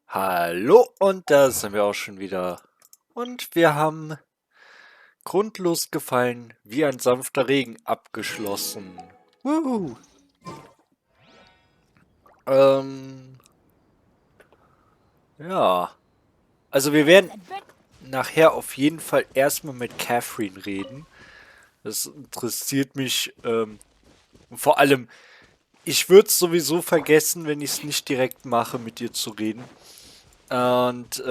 Hallo, und da sind wir auch schon wieder. Und wir haben grundlos gefallen wie ein sanfter Regen abgeschlossen. Wuhu. Ähm, ja. Also wir werden nachher auf jeden Fall erstmal mit Catherine reden. Das interessiert mich. Vor allem, ich würde es sowieso vergessen, wenn ich es nicht direkt mache, mit ihr zu reden. Und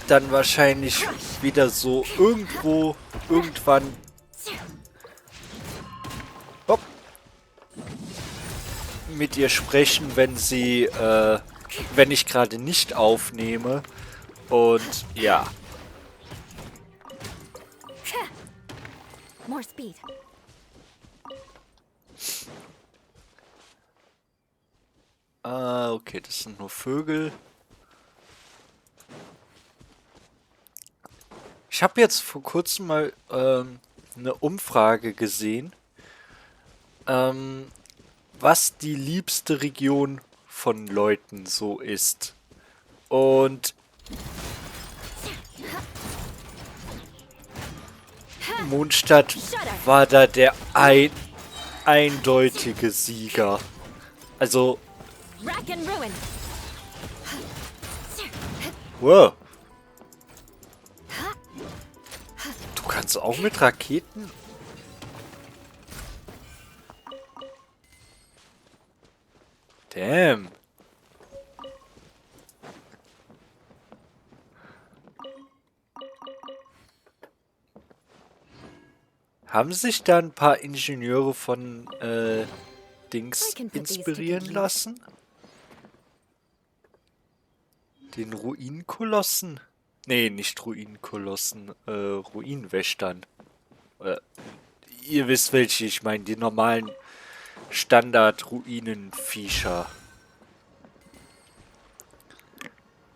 dann wahrscheinlich wieder so irgendwann hopp, mit ihr sprechen, wenn ich gerade nicht aufnehme. Und ja, More speed. okay, das sind nur Vögel. Ich habe jetzt vor kurzem mal eine Umfrage gesehen, ähm, was die liebste Region von Leuten so ist. Und Mondstadt war da der eindeutige Sieger. Also, Rack and ruin. wow, du kannst auch mit Raketen? Damn. Haben sich da ein paar Ingenieure von Dings I can put these to inspirieren good use. lassen? Den Ruinenkolossen? Nee, nicht Ruinenkolossen, Ruinenwächtern. Äh, ihr wisst welche, ich meine, die normalen Standard-Ruinenviecher.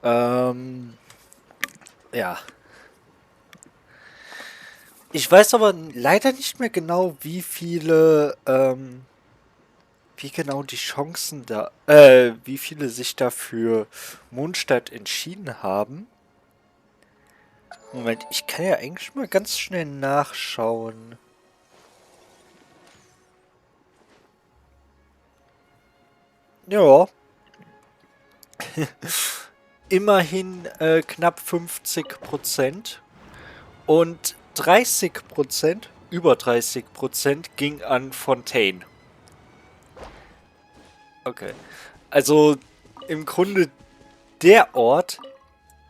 Ja. Ich weiß aber leider nicht mehr genau, wie genau die Chancen wie viele sich dafür Mondstadt entschieden haben. Moment, ich kann ja eigentlich mal ganz schnell nachschauen. Ja, immerhin knapp 50% und 30%, über 30% ging an Fontaine. Okay. Also im Grunde der Ort,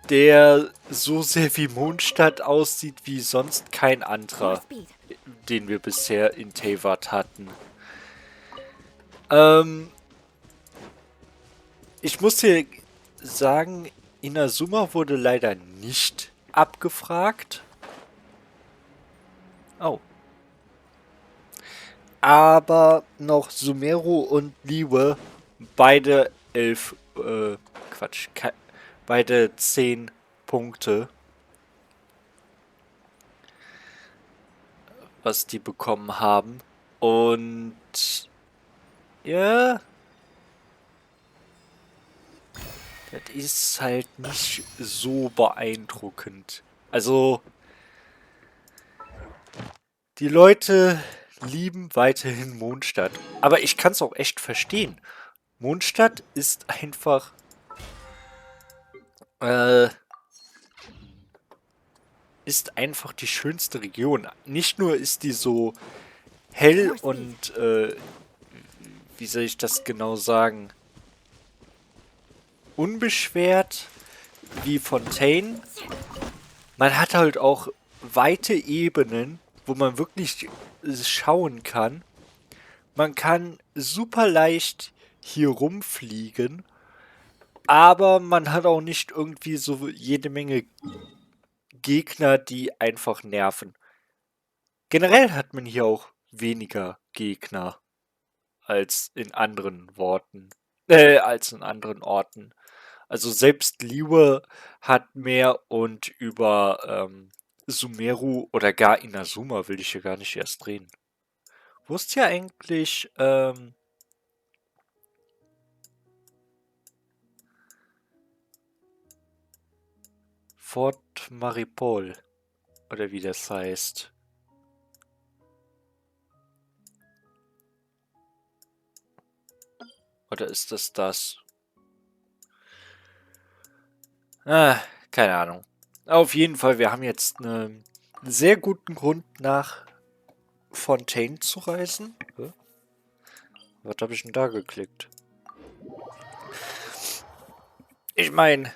der so sehr wie Mondstadt aussieht wie sonst kein More anderer, speed. den wir bisher in Teyvat hatten. Ähm, ich muss dir sagen, Inazuma wurde leider nicht abgefragt. Oh. Aber noch Sumeru und Liwe, beide 11, Quatsch, beide 10 Punkte, was die bekommen haben. Und ja, das ist halt nicht so beeindruckend. Also, die Leute lieben weiterhin Mondstadt. Aber ich kann es auch echt verstehen. Mondstadt äh, ist einfach die schönste Region. Nicht nur ist die so hell More speed. und, wie soll ich das genau sagen, unbeschwert wie Fontaine. Man hat halt auch weite Ebenen, wo man wirklich schauen kann. Man kann super leicht hier rumfliegen, aber man hat auch nicht irgendwie so jede Menge Gegner, die einfach nerven. Generell hat man hier auch weniger Gegner als in anderen Orten. Also selbst Liwe hat mehr und über Sumeru oder gar Inazuma will ich hier gar nicht erst reden. Wo ist hier eigentlich Fort Maripol. Oder wie das heißt. Oder ist das das? Ah, keine Ahnung. Auf jeden Fall, wir haben jetzt einen sehr guten Grund, nach Fontaine zu reisen. Hä? Was habe ich denn da geklickt? Ich meine,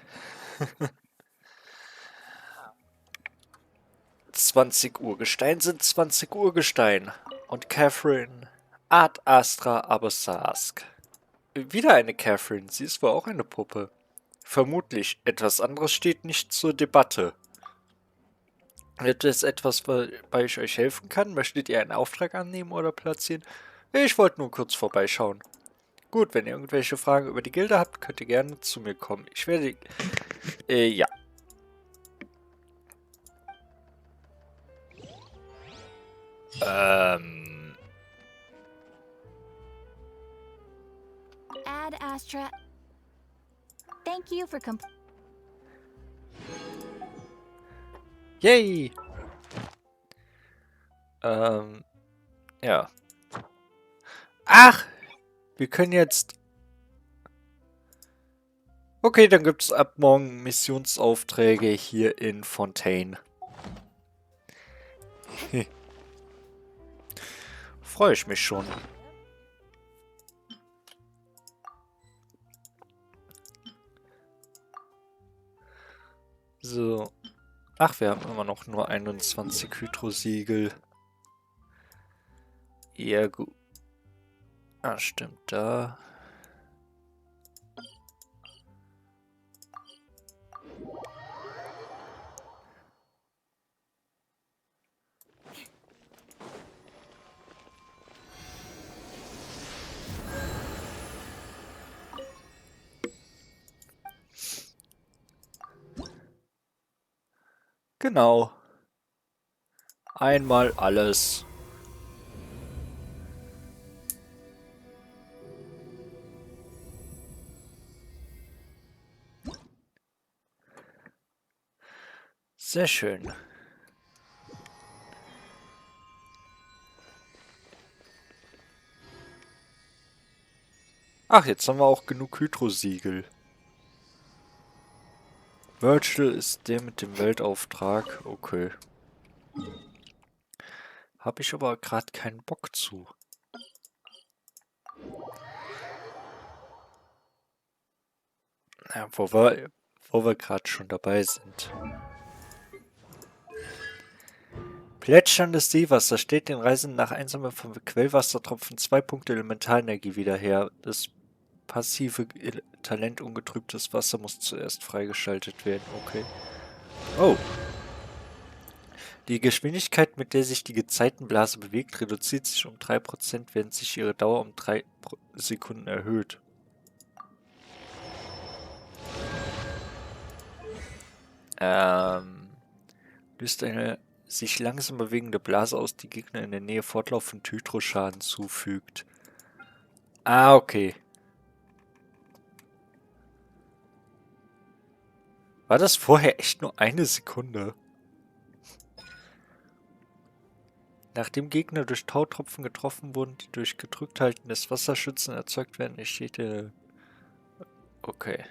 20 Urgestein sind 20 Urgestein. Und Catherine Ad Astra Abasask. Wieder eine Catherine. Sie ist wohl auch eine Puppe. Vermutlich. Etwas anderes steht nicht zur Debatte. Gibt es etwas, bei ich euch helfen kann? Möchtet ihr einen Auftrag annehmen oder platzieren? Ich wollte nur kurz vorbeischauen. Gut, wenn ihr irgendwelche Fragen über die Gilde habt, könnt ihr gerne zu mir kommen. Ich werde... ja. Ad Astra. Thank you for Yay! Ja. Ach! Wir können jetzt... Okay, dann gibt es ab morgen Missionsaufträge hier in Fontaine. Freue ich mich schon. So. Ach, wir haben immer noch nur 21 Hydrosiegel. Ja, gut. Ah, stimmt, da. Genau. Einmal alles. Sehr schön. Ach, jetzt haben wir auch genug Hydrosiegel. Virgil ist der mit dem Weltauftrag. Okay. Habe ich aber gerade keinen Bock zu. Ja, wo wir gerade schon dabei sind. Plätscherndes Seewasser steht den Reisenden nach Einsammeln von Quellwassertropfen 2 Punkte Elementarenergie wieder her. Das passive Talent ungetrübtes Wasser muss zuerst freigeschaltet werden. Okay. Oh. Die Geschwindigkeit, mit der sich die Gezeitenblase bewegt, reduziert sich um 3%, während sich ihre Dauer um 3 Sekunden erhöht. Löst eine sich langsam bewegende Blase aus, die Gegner in der Nähe fortlaufend Hydroschaden zufügt. Ah, okay. War das vorher echt nur eine Sekunde? Nachdem Gegner durch Tautropfen getroffen wurden, die durch Gedrückthalten des Wasserschützen erzeugt werden, entsteht der... Okay.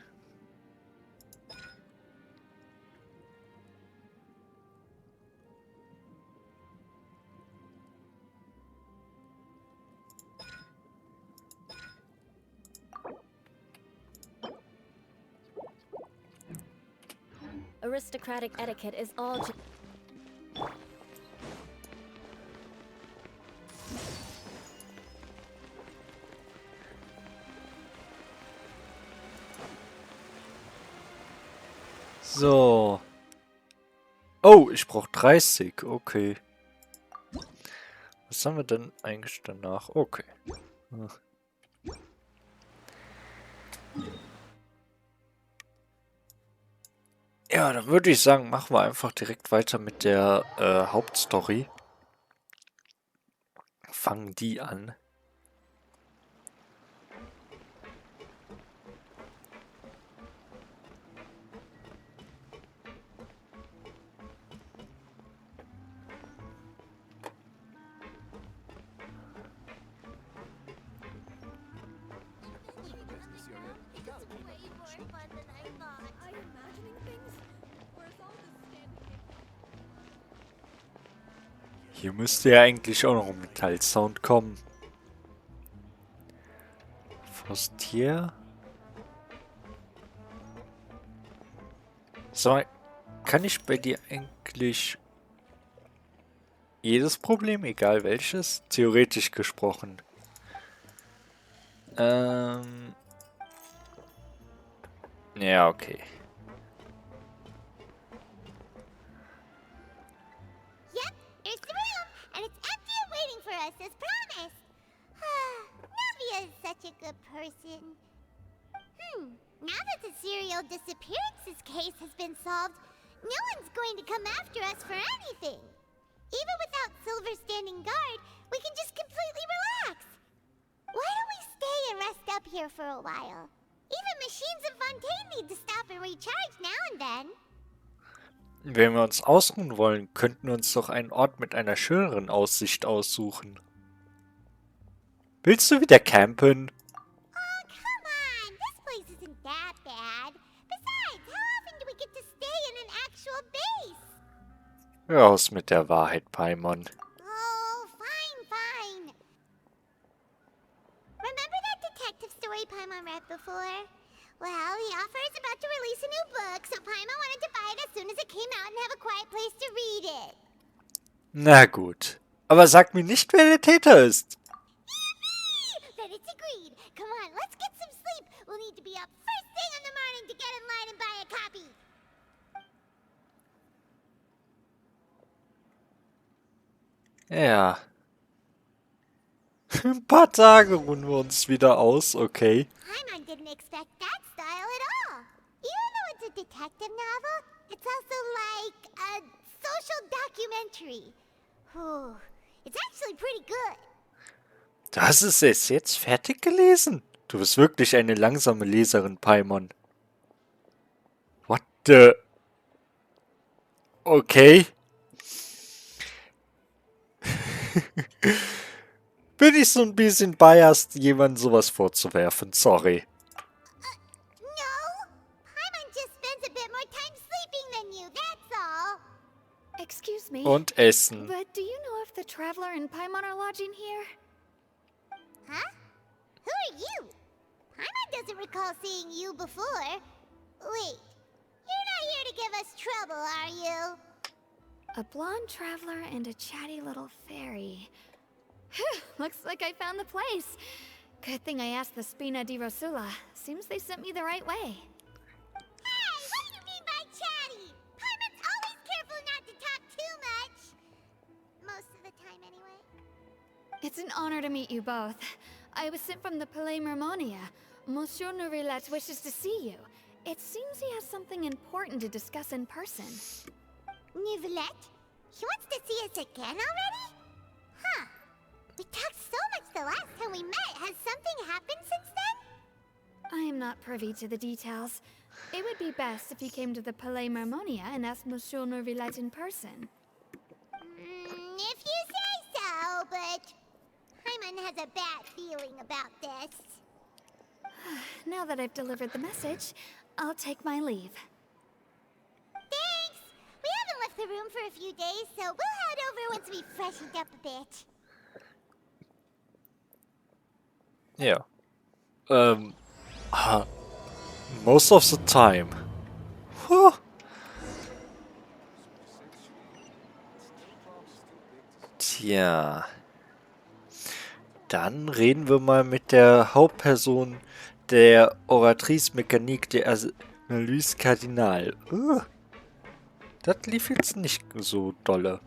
aristocratic etiquette is all. So. Oh, ich brauche 30. Okay. Was haben wir denn eigentlich danach? Okay. Hm. Ja, dann würde ich sagen, machen wir einfach direkt weiter mit der Hauptstory. Fangen die an. Hier müsste ja eigentlich auch noch ein Metallsound kommen. Forstier. So, kann ich bei dir eigentlich jedes Problem, egal welches, theoretisch gesprochen? Ja, okay. Yep, here's the room, and it's empty and waiting for us as promised. Navia is such a good person. Now that the serial disappearances case has been solved, no one's going to come after us for anything. Even without Silver standing guard, we can just completely relax. Why don't we stay and rest up here for a while? Even machines in Fontaine need to stop and recharge now and then. Wenn wir uns ausruhen wollen, könnten wir uns doch einen Ort mit einer schöneren Aussicht aussuchen. Willst du wieder campen? Oh, come on! This place isn't that bad. Besides, how often do we get to stay in an actual base? Raus mit der Wahrheit, Paimon. Oh, fine. Remember that detective story Paimon read before? Well, the author is about to release a new book, so Paimon wanted to buy it as soon as it came out and have a quiet place to read it. Na gut. Aber sag mir nicht, wer der Täter ist. Then it's agreed. Come on, let's get some sleep. We'll need to be up first thing in the morning to get in line and buy a copy. Ja. Ein paar Tage ruhen wir uns wieder aus, okay. Paimon didn't expect that style at all. Even though it's a detective novel, it's also like a social documentary. Whew. It's actually pretty good. Du hast es erst jetzt fertig gelesen? Du bist wirklich eine langsame Leserin, Paimon. What the... Okay. Bin ich so ein bisschen biased, jemandem sowas vorzuwerfen. Sorry. No, Paimon just spends a bit more time sleeping than you, that's all. Excuse me. Und Essen. But do you know if the Traveler and Paimon are lodging here? Huh? Who are you? Paimon doesn't recall seeing you before. Wait, you're not here to give us trouble, are you? A blonde traveler and a chatty little fairy. Phew, looks like I found the place. Good thing I asked the Spina di Rosula. Seems they sent me the right way. Hey, what do you mean by chatty? Paimon's always careful not to talk too much. Most of the time, anyway. It's an honor to meet you both. I was sent from the Palais Mermonia. Monsieur Nourilette wishes to see you. It seems he has something important to discuss in person. Nivelette? He wants to see us again already? Huh. We talked so much the last time we met. Has something happened since then? I am not privy to the details. It would be best if you came to the Palais Mermonia and asked Monsieur Nourilette in person. If you say so, but Paimon has a bad feeling about this. Now that I've delivered the message, I'll take my leave. Thanks! We haven't left the room for a few days, so we'll head over once we've freshened up a bit. Ja. Most of the time. Huh. Tja. Dann reden wir mal mit der Hauptperson der Oratrice Mécanique der Analyse Cardinal. Das lief jetzt nicht so dolle.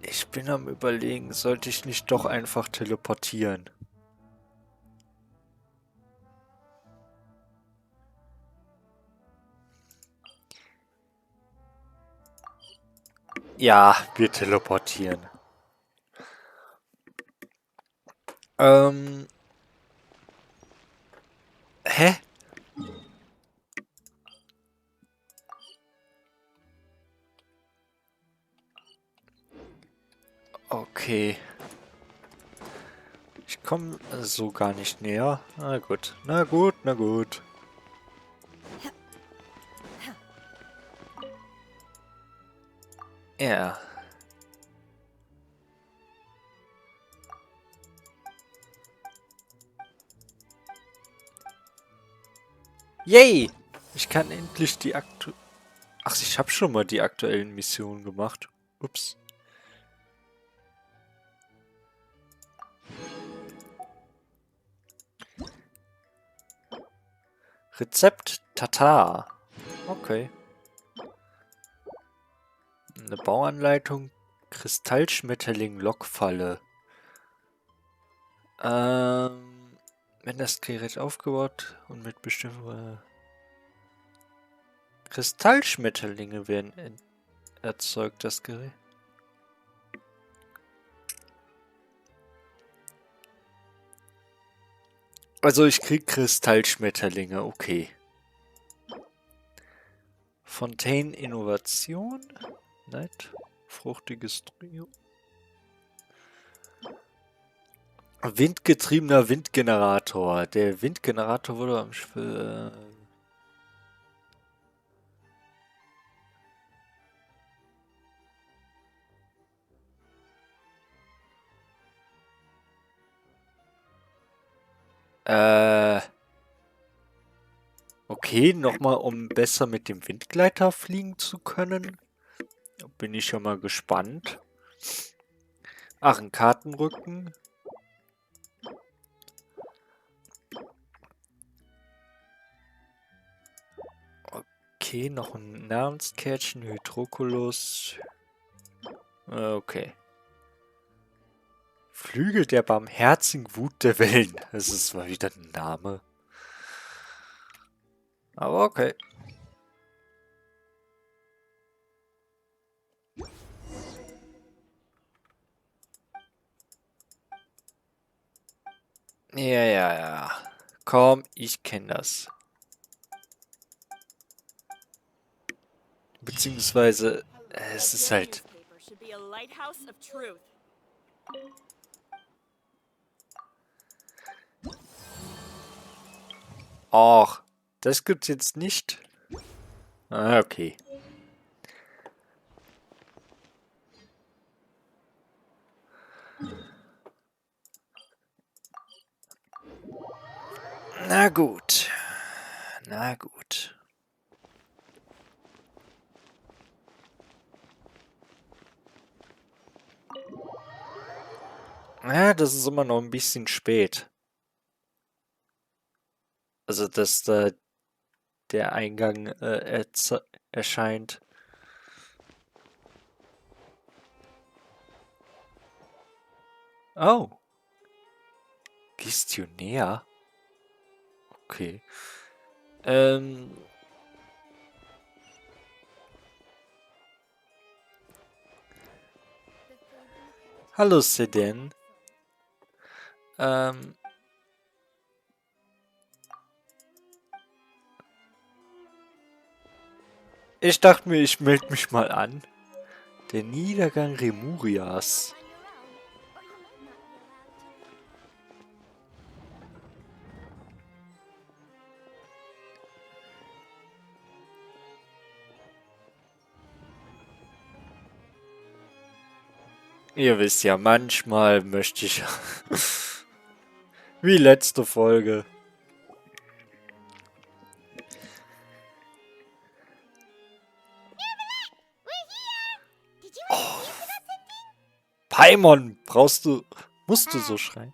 Ich bin am Überlegen, sollte ich nicht doch einfach teleportieren? Ja, wir teleportieren. Hä? Okay. komme so gar nicht näher. Na gut, na gut, na gut. Ja. Yay! Ich kann endlich die Ach, ich habe schon mal die aktuellen Missionen gemacht. Ups. Rezept Tatar. Okay. Eine Bauanleitung. Kristallschmetterling-Lockfalle. Wenn das Gerät aufgebaut und mit bestimmten Kristallschmetterlinge werden erzeugt, das Gerät. Also ich krieg Kristallschmetterlinge, okay. Fontaine Innovation. Nett. Fruchtiges Trio. Windgetriebener Windgenerator. Der Windgenerator wurde am okay, nochmal, um besser mit dem Windgleiter fliegen zu können. Bin ich schon mal gespannt. Ach, ein Kartenrücken. Okay, noch ein Namenskärtchen. Hydroculus. Okay. Flügel der barmherzigen Wut der Wellen. Das ist mal wieder ein Name. Aber okay. Ja. Komm, ich kenne das. Beziehungsweise, es ist halt... Och, das gibt's jetzt nicht. Ah, okay. Na gut. Na gut. Ja, das ist immer noch ein bisschen spät. Also, dass da der Eingang erscheint. Oh. Gestionär? Okay. Hallo, Seden. Ich dachte mir, ich melde mich mal an. Der Niedergang Remurias. Ihr wisst ja, manchmal möchte ich... Wie letzte Folge. Oh, Paimon, musst du so schreien?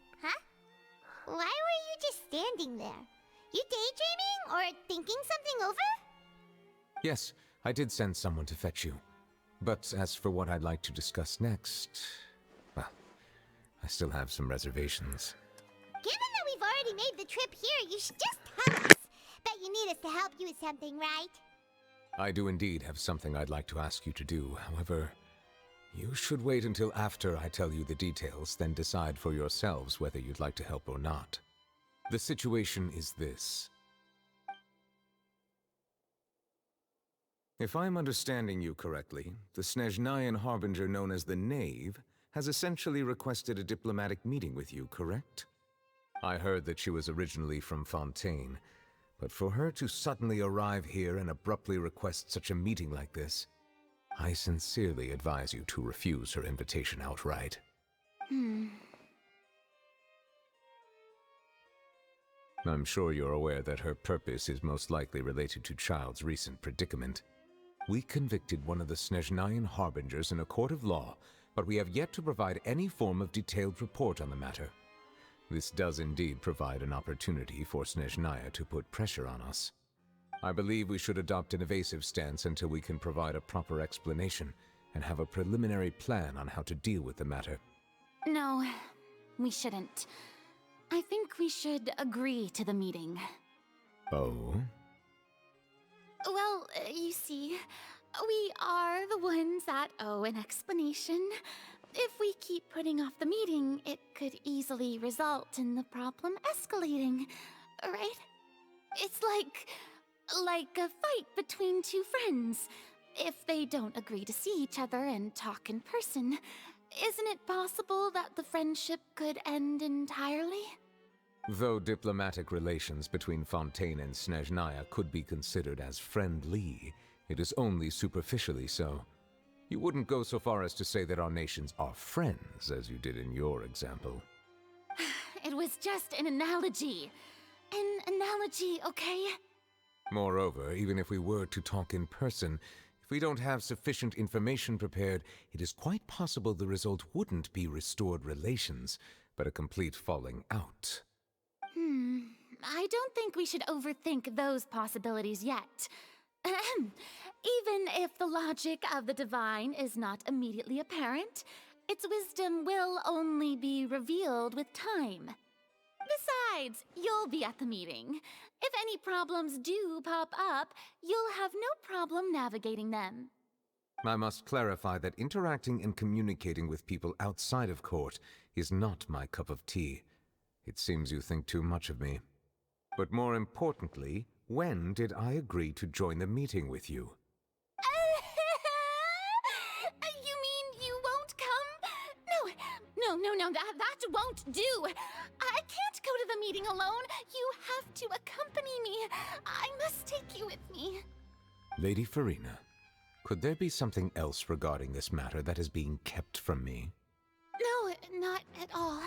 Why were you just standing there? You daydreaming or thinking something over? Yes, I did send someone to fetch you. But as for what I'd like to discuss next, well, I still have some reservations. Given that we've already made the trip here, you should just tell us. Bet you need us to help you with something, right? I do indeed have something I'd like to ask you to do. However, you should wait until after I tell you the details, then decide for yourselves whether you'd like to help or not. The situation is this. If I'm understanding you correctly, the Snezhnayan Harbinger known as the Knave has essentially requested a diplomatic meeting with you, correct? I heard that she was originally from Fontaine, but for her to suddenly arrive here and abruptly request such a meeting like this, I sincerely advise you to refuse her invitation outright. I'm sure you're aware that her purpose is most likely related to Child's recent predicament. We convicted one of the Snezhnayan harbingers in a court of law, but we have yet to provide any form of detailed report on the matter. This does indeed provide an opportunity for Snezhnaya to put pressure on us. I believe we should adopt an evasive stance until we can provide a proper explanation and have a preliminary plan on how to deal with the matter. No, we shouldn't. I think we should agree to the meeting. Oh? Well, you see, we are the ones that owe an explanation. If we keep putting off the meeting, it could easily result in the problem escalating, right? It's like a fight between two friends. If they don't agree to see each other and talk in person, isn't it possible that the friendship could end entirely? Though diplomatic relations between Fontaine and Snezhnaya could be considered as friendly, it is only superficially so. You wouldn't go so far as to say that our nations are friends, as you did in your example. It was just an analogy. An analogy, okay? Moreover, even if we were to talk in person, if we don't have sufficient information prepared, it is quite possible the result wouldn't be restored relations, but a complete falling out. I don't think we should overthink those possibilities yet. Even if the logic of the divine is not immediately apparent, its wisdom will only be revealed with time. Besides, you'll be at the meeting. If any problems do pop up, you'll have no problem navigating them. I must clarify that interacting and communicating with people outside of court is not my cup of tea. It seems you think too much of me. But more importantly, when did I agree to join the meeting with you? You mean you won't come? No, that won't do. I can't go to the meeting alone. You have to accompany me. I must take you with me. Lady Farina, could there be something else regarding this matter that is being kept from me? No, not at all.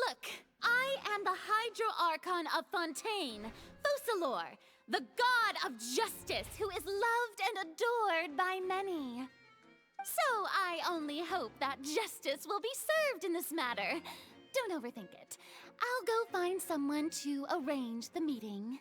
Look, I am the Hydro-Archon of Fontaine, Focalor, the god of justice who is loved and adored by many. So I only hope that justice will be served in this matter. Don't overthink it. I'll go find someone to arrange the meeting.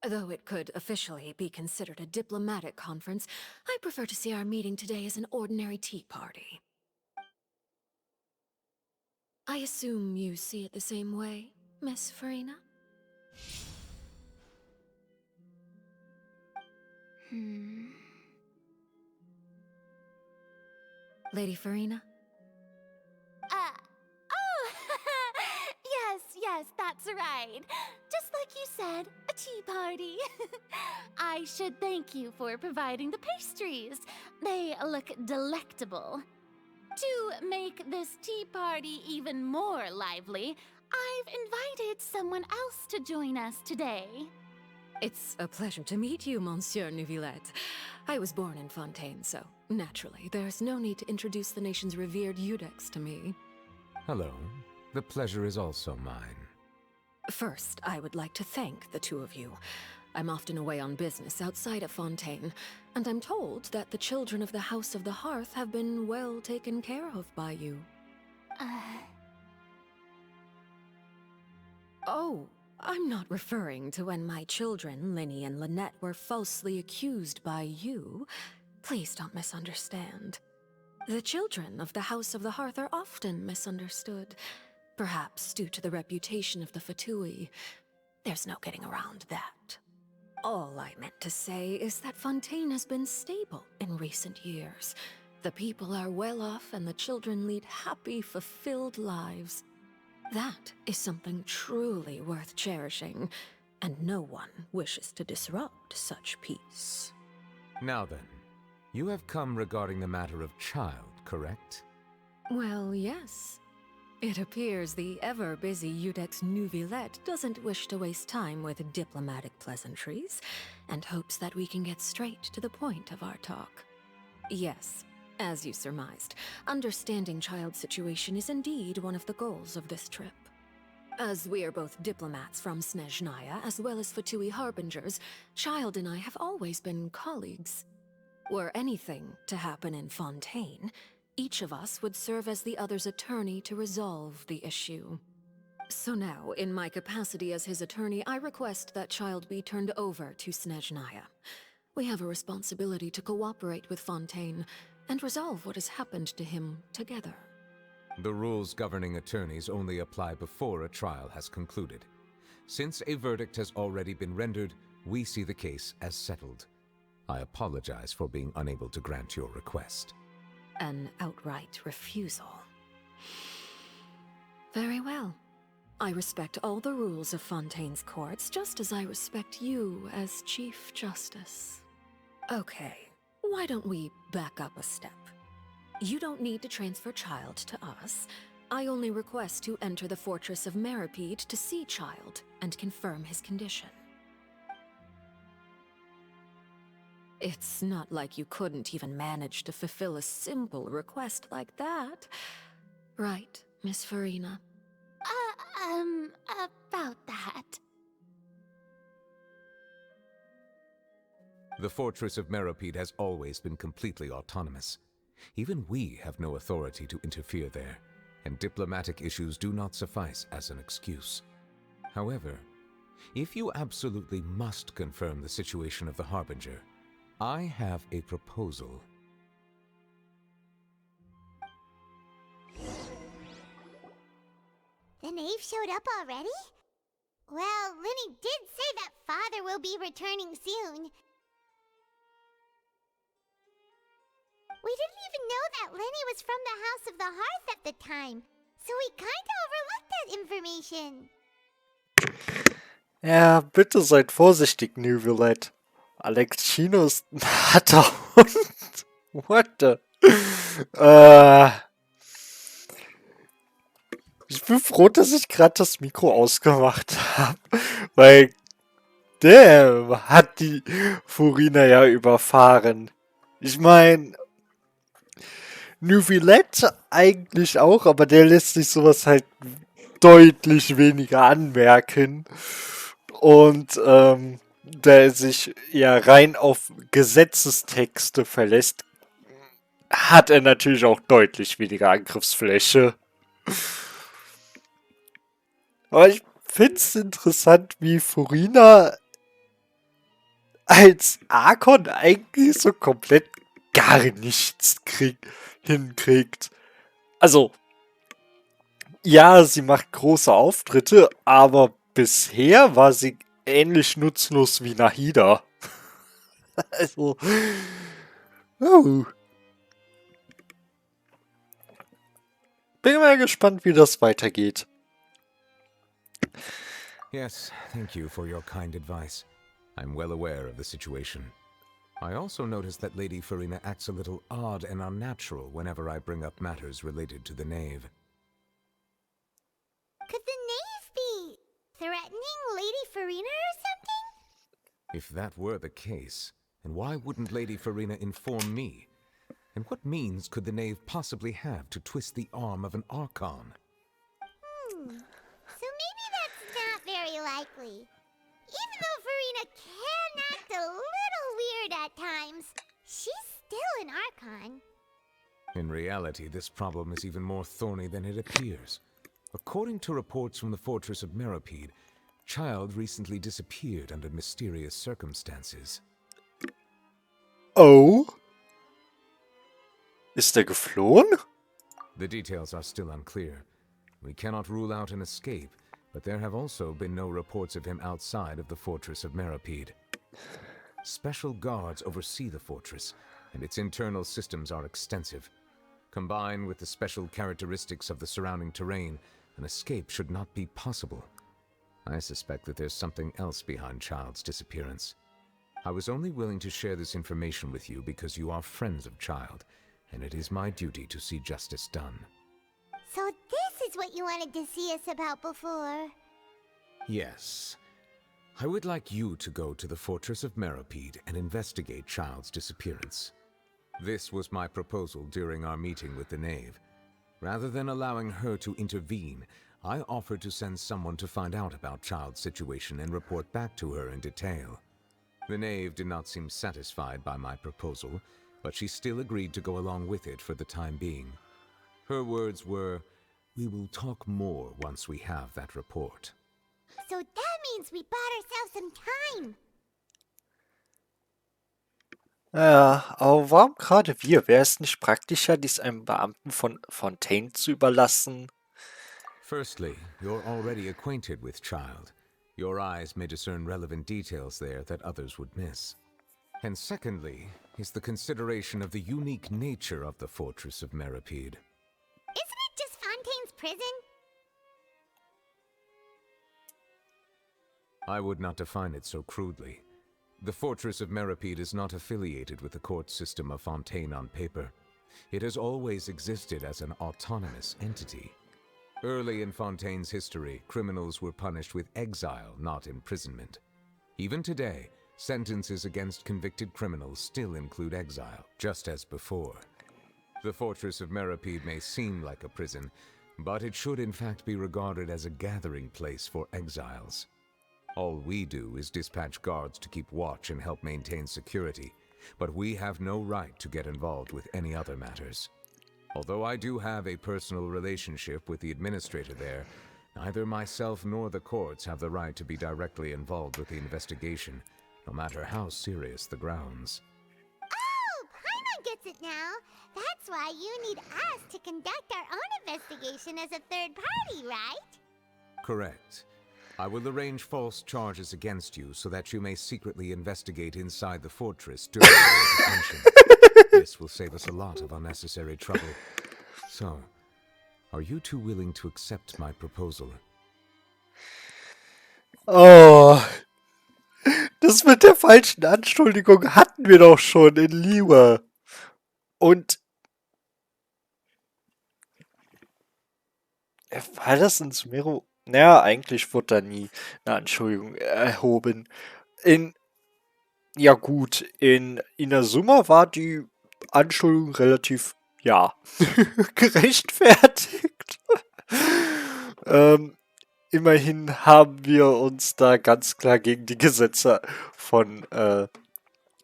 Though it could officially be considered a diplomatic conference, I prefer to see our meeting today as an ordinary tea party. I assume you see it the same way, Miss Farina? Lady Farina? Oh, yes, that's right. Just like you said, a tea party. I should thank you for providing the pastries. They look delectable. To make this tea party even more lively, I've invited someone else to join us today. It's a pleasure to meet you, Monsieur Neuvillette. I was born in Fontaine, so naturally, there's no need to introduce the nation's revered Eudex to me. Hello. The pleasure is also mine. First, I would like to thank the two of you. I'm often away on business outside of Fontaine, and I'm told that the children of the House of the Hearth have been well taken care of by you. Oh, I'm not referring to when my children, Linny and Lynette, were falsely accused by you. Please don't misunderstand. The children of the House of the Hearth are often misunderstood, perhaps due to the reputation of the Fatui. There's no getting around that. All I meant to say is that Fontaine has been stable in recent years. The people are well off and the children lead happy, fulfilled lives. That is something truly worth cherishing. and no one wishes to disrupt such peace. Now then, you have come regarding the matter of child, correct? Well, yes. It appears the ever-busy Iudex Nuvilette doesn't wish to waste time with diplomatic pleasantries, and hopes that we can get straight to the point of our talk. Yes, as you surmised, understanding child's situation is indeed one of the goals of this trip. As we are both diplomats from Snezhnaya as well as Fatui Harbingers, Child and I have always been colleagues. Were anything to happen in Fontaine, each of us would serve as the other's attorney to resolve the issue. So now, in my capacity as his attorney, I request that Child be turned over to Snezhnaya. We have a responsibility to cooperate with Fontaine and resolve what has happened to him together. The rules governing attorneys only apply before a trial has concluded. Since a verdict has already been rendered, we see the case as settled. I apologize for being unable to grant your request. An outright refusal. Very well. I respect all the rules of Fontaine's courts, just as I respect you as Chief Justice. Okay, why don't we back up a step? You don't need to transfer Child to us. I only request to enter the fortress of Meripede to see Child and confirm his condition. It's not like you couldn't even manage to fulfill a simple request like that. Right, Miss Farina? About that. The fortress of Meripede has always been completely autonomous. Even we have no authority to interfere there, and diplomatic issues do not suffice as an excuse. However, if you absolutely must confirm the situation of the Harbinger, I have a proposal. The knave showed up already? Well, Linny did say that father will be returning soon. We didn't even know that Lenny was from the House of the Hearth at the time, so we kinda overlooked that information. Ja, bitte seid vorsichtig, Nuvilette. Alexino ist ein harter Hund. What the? Ich bin froh, dass ich gerade das Mikro ausgemacht habe, weil damn, hat die Furina ja überfahren. Ich meine, Nuvilette eigentlich auch, aber der lässt sich sowas halt deutlich weniger anmerken. Und der sich ja rein auf Gesetzestexte verlässt, hat er natürlich auch deutlich weniger Angriffsfläche. Aber ich finde es interessant, wie Furina als Archon eigentlich so komplett gar nichts hinkriegt. Also, ja, sie macht große Auftritte, aber bisher war sie ähnlich nutzlos wie Nahida. Also, oh. Bin mal gespannt, wie das weitergeht. Yes, thank you for your kind advice. I'm well aware of the situation. I also noticed that Lady Farina acts a little odd and unnatural whenever I bring up matters related to the knave. Could the knave be threatening Lady Farina or something? If that were the case, then why wouldn't Lady Farina inform me? And what means could the knave possibly have to twist the arm of an Archon? So maybe that's not very likely. Even though Farina can act a little weird at times, she's still an Archon. In reality, this problem is even more thorny than it appears. According to reports from the fortress of Meripede, Child recently disappeared under mysterious circumstances. Oh? Ist er geflohen? The details are still unclear. We cannot rule out an escape, but there have also been no reports of him outside of the fortress of Meripede. Special guards oversee the fortress, and its internal systems are extensive. Combined with the special characteristics of the surrounding terrain, an escape should not be possible. I suspect that there's something else behind Child's disappearance. I was only willing to share this information with you because you are friends of Child, and it is my duty to see justice done. So this is what you wanted to see us about before. Yes. I would like you to go to the Fortress of Meropide and investigate Child's disappearance. This was my proposal during our meeting with the Knave. Rather than allowing her to intervene, I offered to send someone to find out about Child's situation and report back to her in detail. The Knave did not seem satisfied by my proposal, but she still agreed to go along with it for the time being. Her words were, "We will talk more once we have that report." So that means we bought ourselves some time. Ja, aber warum gerade wir? Wäre es nicht praktischer, dies einem Beamten von Fontaine zu überlassen? Firstly, you're already acquainted with Child. Your eyes may discern relevant details there that others would miss. And secondly, is the consideration of the unique nature of the Fortress of Meropide. Isn't it just Fontaine's prison? I would not define it so crudely. The Fortress of Meropide is not affiliated with the court system of Fontaine on paper. It has always existed as an autonomous entity. Early in Fontaine's history, criminals were punished with exile, not imprisonment. Even today, sentences against convicted criminals still include exile, just as before. The Fortress of Meropide may seem like a prison, but it should in fact be regarded as a gathering place for exiles. All we do is dispatch guards to keep watch and help maintain security, but we have no right to get involved with any other matters. Although I do have a personal relationship with the administrator there, neither myself nor the courts have the right to be directly involved with the investigation, no matter how serious the grounds. Oh, Paimon gets it now. That's why you need us to conduct our own investigation as a third party, right? Correct. I will arrange false charges against you so that you may secretly investigate inside the fortress during your detention. This will save us a lot of unnecessary trouble. So, are you two willing to accept my proposal? Oh, das mit der falschen Anschuldigung hatten wir doch schon in Liebe. Und war das in Sumero? Naja, eigentlich wurde da nie eine Anschuldigung erhoben. Ja gut, in Inazuma war die Anschuldigung relativ, ja, gerechtfertigt. Immerhin haben wir uns da ganz klar gegen die Gesetze von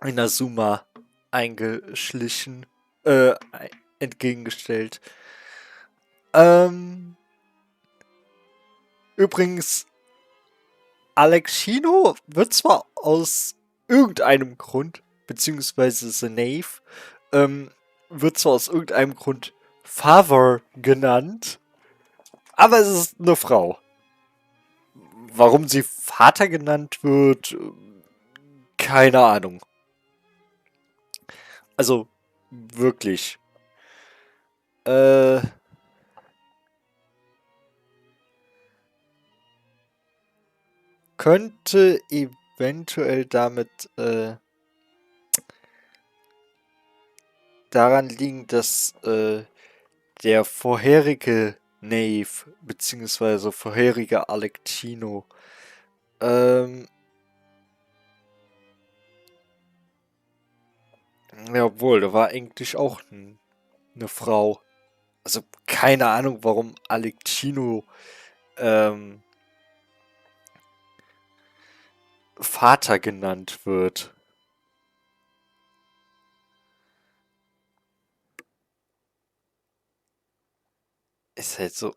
Inazuma eingeschlichen, entgegengestellt. Übrigens, Alexino wird zwar aus irgendeinem Grund, beziehungsweise The Knave, wird zwar aus irgendeinem Grund Father genannt, aber es ist eine Frau. Warum sie Vater genannt wird, keine Ahnung. Also, wirklich. Könnte eventuell damit daran liegen, dass der vorherige Knave, beziehungsweise vorherige Alectino, jawohl, da war eigentlich auch eine Frau. Also keine Ahnung, warum Alectino Vater genannt wird. Ist halt so,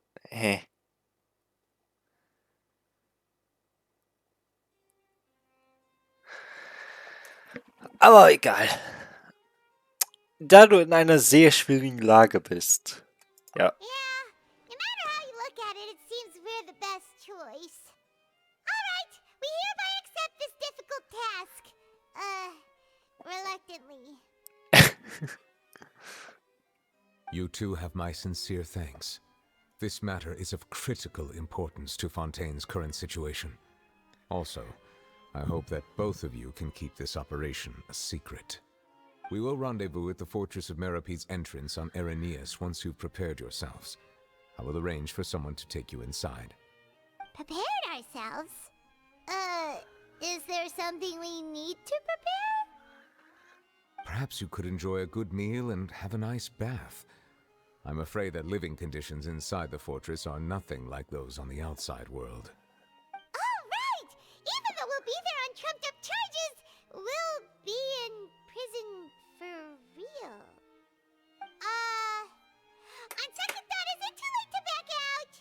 Aber egal. Da du in einer sehr schwierigen Lage bist. Ja. Yeah, no matter how you look at it, it seems we're the best choice. Alright, we hereby accept this difficult task. Reluctantly. You two have my sincere thanks. This matter is of critical importance to Fontaine's current situation. Also, I hope that both of you can keep this operation a secret. We will rendezvous at the Fortress of Meropede's entrance on Erinius once you've prepared yourselves. I will arrange for someone to take you inside. Prepared ourselves? Is there something we need to prepare? Perhaps you could enjoy a good meal and have a nice bath. I'm afraid that living conditions inside the fortress are nothing like those on the outside world. Oh, right! Even though we'll be there on trumped-up charges, we'll be in prison for real. On second thought, is it too late to back out?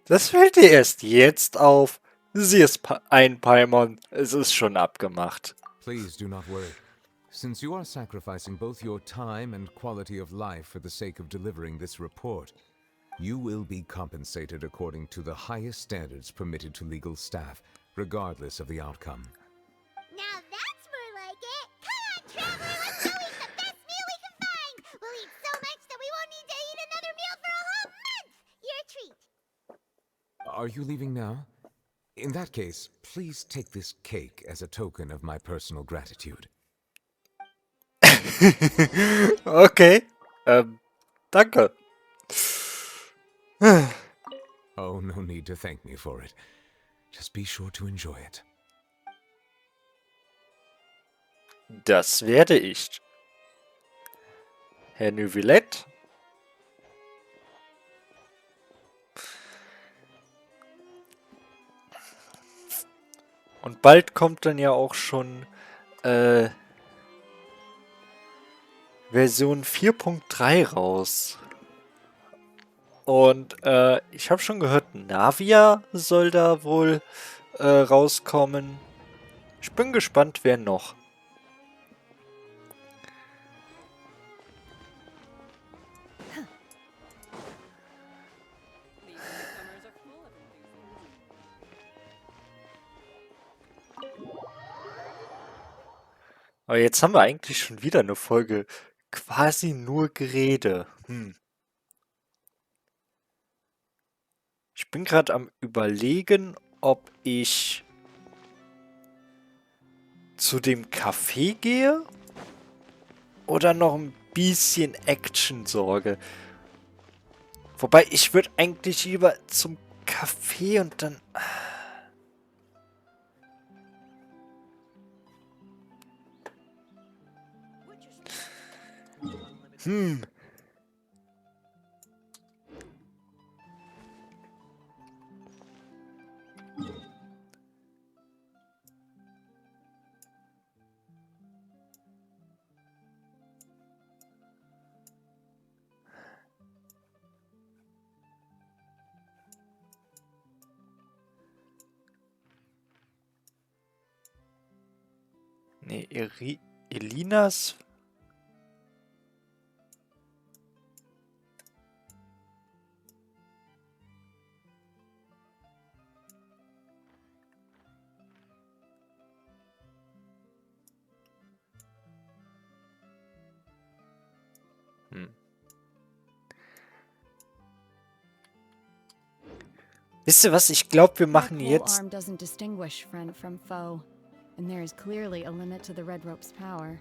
Das fällt dir erst jetzt auf. Sie ist ein Paimon. Es ist schon abgemacht. Please do not worry. Since you are sacrificing both your time and quality of life for the sake of delivering this report, you will be compensated according to the highest standards permitted to legal staff, regardless of the outcome. Now that's more like it! Come on, Traveler, let's go eat the best meal we can find! We'll eat so much that we won't need to eat another meal for a whole month! Your treat! Are you leaving now? In that case, please take this cake as a token of my personal gratitude. Okay. Danke. Oh, no need to thank me for it. Just be sure to enjoy it. Das werde ich. Herr Neuvillette? Und bald kommt dann ja auch schon Version 4.3 raus. Und ich habe schon gehört, Navia soll da wohl rauskommen. Ich bin gespannt, wer noch. Aber jetzt haben wir eigentlich schon wieder eine Folge quasi nur Gerede. Ich bin gerade am Überlegen, ob ich zu dem Café gehe oder noch ein bisschen Action sorge. Wobei, ich würde eigentlich lieber zum Café und dann... Nee, Elinas... Wisst ihr was? Ich glaube, wir machen jetzt... Arm doesn't distinguish friend from foe, and there is clearly a limit to the Red Rope's power.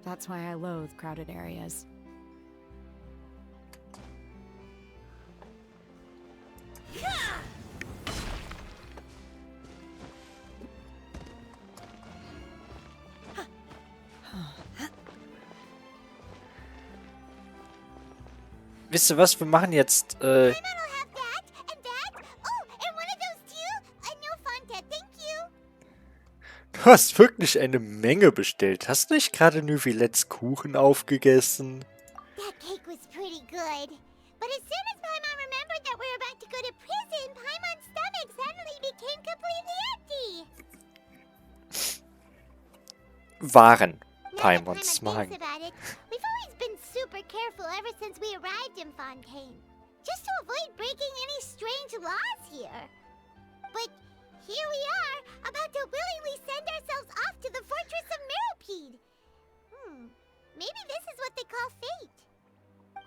That's why I loathe crowded areas. Wisst ihr was? Wir machen jetzt... I'll have that, and that. Oh, and one of those too. No Fanta, thank you. Du hast wirklich eine Menge bestellt. Hast du nicht gerade Neuvillette's Kuchen aufgegessen? That cake was pretty good. But as soon as Paimon remembered that we're about to go to prison, Paimon's stomach suddenly became completely empty. Waren Now that Paimons Paimon Magen. thinks about it, we've always been super careful ever since we arrived in Fontaine. Just to avoid breaking any strange laws here. But here we are, about to willingly send ourselves off to the Fortress of Meropede. Maybe this is what they call fate.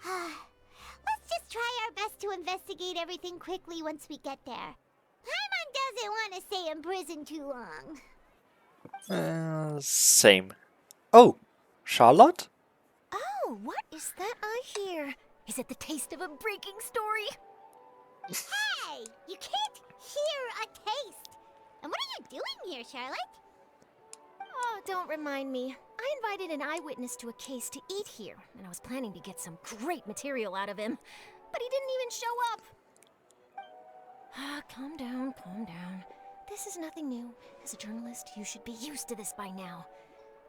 Let's just try our best to investigate everything quickly once we get there. Paimon does doesn't want to stay in prison too long. Same. Oh, Charlotte? Oh, what is that I hear? Is it the taste of a breaking story? Hey, you can't hear a taste. And what are you doing here, Charlotte? Oh, don't remind me. I invited an eyewitness to a case to eat here, and I was planning to get some great material out of him. But he didn't even show up. Ah, calm down, calm down. This is nothing new. As a journalist, you should be used to this by now.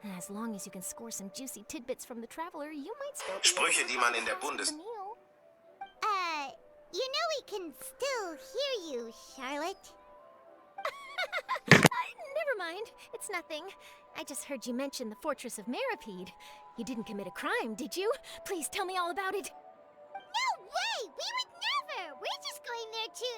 And as long as you can score some juicy tidbits from the traveler, you might still be Sprüche, die man in der Bundes... You know we can still hear you, Charlotte. Never mind. It's nothing. I just heard you mention the Fortress of Meripede. You didn't commit a crime, did you? Please tell me all about it. No way! We would never! We're just going there to...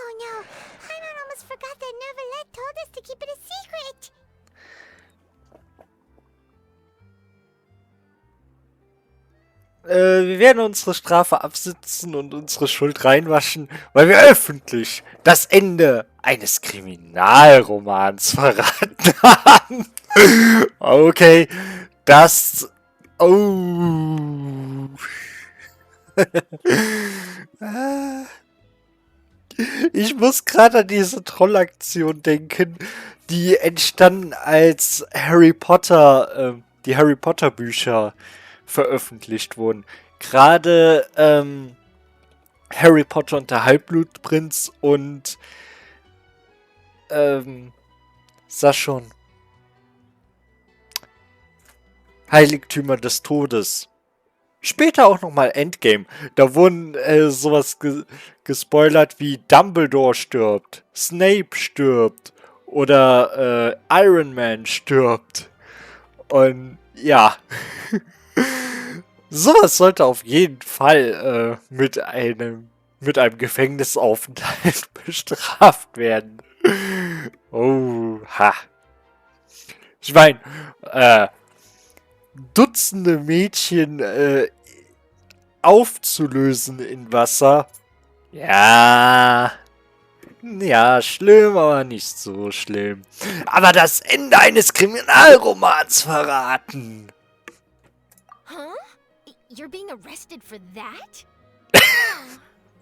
Oh no, Paimon almost forgot that Neverlet told us to keep it a secret. Wir werden unsere Strafe absitzen und unsere Schuld reinwaschen, weil wir öffentlich das Ende eines Kriminalromans verraten haben. Okay, das... Oh... Ich muss gerade an diese Trollaktion denken, die entstanden, als Harry Potter, die Harry Potter Bücher veröffentlicht wurden. Gerade Harry Potter und der Halbblutprinz und sag schon, Heiligtümer des Todes. Später auch nochmal Endgame. Da wurden sowas gespoilert wie Dumbledore stirbt, Snape stirbt oder Iron Man stirbt. Und ja, sowas sollte auf jeden Fall mit einem Gefängnisaufenthalt bestraft werden. Oh, ha. Ich meine, Dutzende Mädchen aufzulösen in Wasser. Ja, schlimm, aber nicht so schlimm. Aber das Ende eines Kriminalromans verraten. Huh? You're being arrested for that?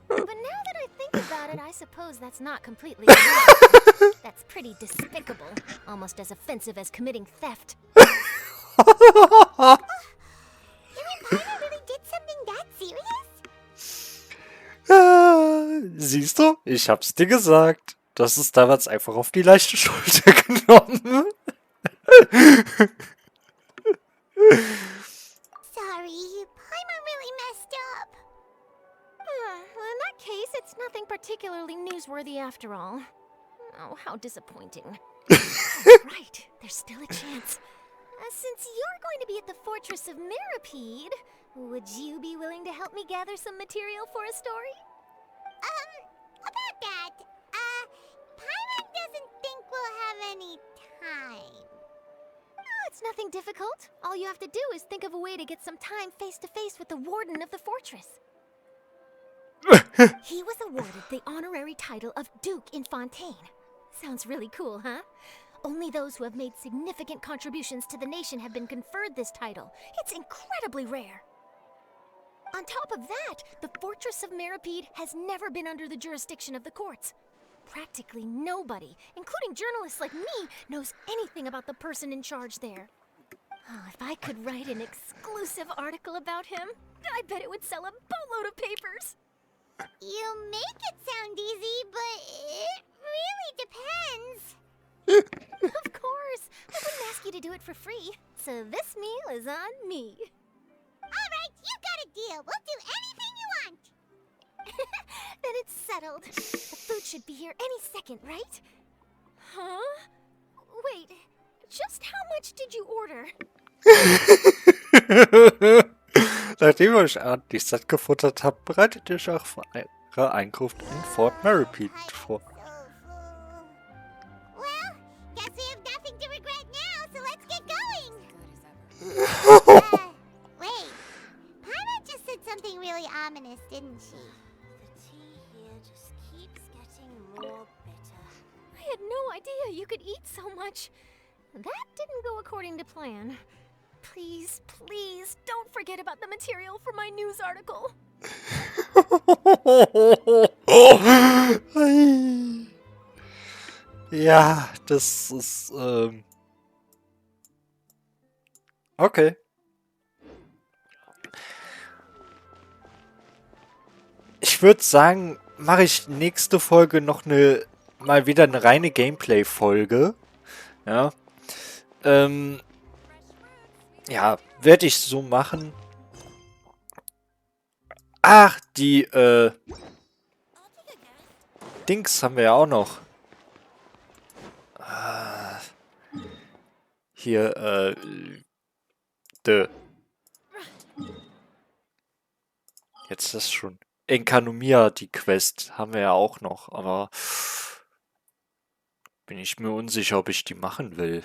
But now that I think about it, I suppose that's not completely illegal. That's pretty despicable. Almost as offensive as committing theft. You mean Paimon really did something that serious? Siehst du? Ich hab's dir gesagt. Du hast es damals einfach auf die leichte Schulter genommen. Sorry, Paimon really messed up. Well, in that case, it's nothing particularly newsworthy after all. Oh, how disappointing. Right, there's still a chance. Since you're going to be at the Fortress of Meripede, would you be willing to help me gather some material for a story? About that, Paimon doesn't think we'll have any time. Oh, it's nothing difficult. All you have to do is think of a way to get some time face-to-face with the warden of the fortress. He was awarded the honorary title of Duke in Fontaine. Sounds really cool, huh? Only those who have made significant contributions to the nation have been conferred this title. It's incredibly rare. On top of that, the Fortress of Meripede has never been under the jurisdiction of the courts. Practically nobody, including journalists like me, knows anything about the person in charge there. Oh, if I could write an exclusive article about him, I bet it would sell a boatload of papers. You make it sound easy, but it really depends. Of course. I wouldn't ask you to do it for free. So this meal is on me. All right, you got a deal. We'll do anything you want. Then it's settled. The food should be here any second, right? Huh? Wait, just how much did you order? Nachdem ihr euch ordentlich satt gefuttert habt, bereitet ihr euch auch für eure Einkunft in Fort Meripede vor. Well, guess we have nothing to regret now, so Wait. Paimon just said something really ominous, didn't she? The tea here just keeps getting more bitter. I had no idea you could eat so much. That didn't go according to plan. Please, please, don't forget about the material for my news article. Ja, das ist, okay. Ich würde sagen, mache ich nächste Folge noch mal wieder eine reine Gameplay-Folge. Ja. Ja, werde ich so machen. Ach, die, Dings haben wir ja auch noch. Hier, jetzt ist schon. Enkanomiya, die Quest, haben wir ja auch noch, aber bin ich mir unsicher, ob ich die machen will.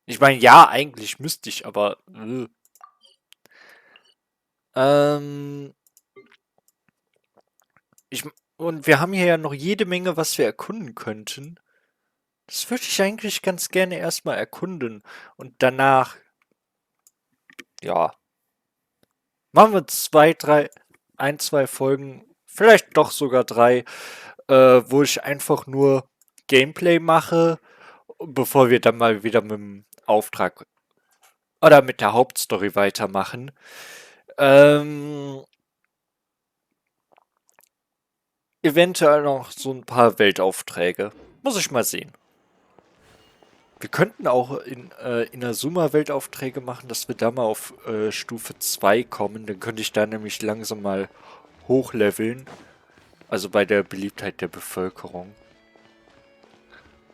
Ich meine, ja, eigentlich müsste ich, aber... Und wir haben hier ja noch jede Menge, was wir erkunden könnten. Das würde ich eigentlich ganz gerne erstmal erkunden. Und danach... Ja. Machen wir 2 Folgen, vielleicht doch sogar 3, wo ich einfach nur Gameplay mache, bevor wir dann mal wieder mit dem Auftrag oder mit der Hauptstory weitermachen. Eventuell noch so ein paar Weltaufträge. Muss ich mal sehen. Wir könnten auch in Inazuma Weltaufträge machen, dass wir da mal auf Stufe 2 kommen. Dann könnte ich da nämlich langsam mal hochleveln. Also bei der Beliebtheit der Bevölkerung.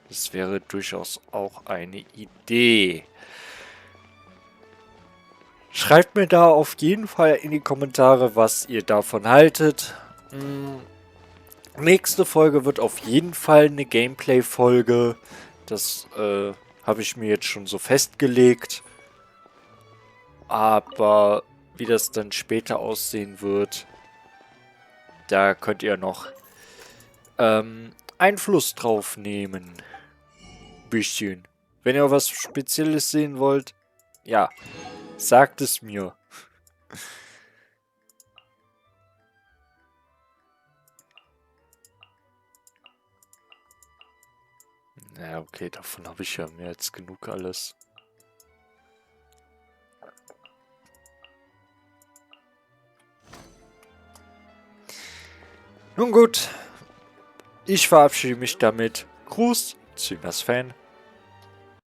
Das wäre durchaus auch eine Idee. Schreibt mir da auf jeden Fall in die Kommentare, was ihr davon haltet. Nächste Folge wird auf jeden Fall eine Gameplay-Folge. Das habe ich mir jetzt schon so festgelegt. Aber wie das dann später aussehen wird, da könnt ihr noch Einfluss drauf nehmen. Bisschen. Wenn ihr was Spezielles sehen wollt, ja, sagt es mir. Ja, okay, davon habe ich ja mehr als genug alles. Nun gut, ich verabschiede mich damit. Gruß, Zynas Fan.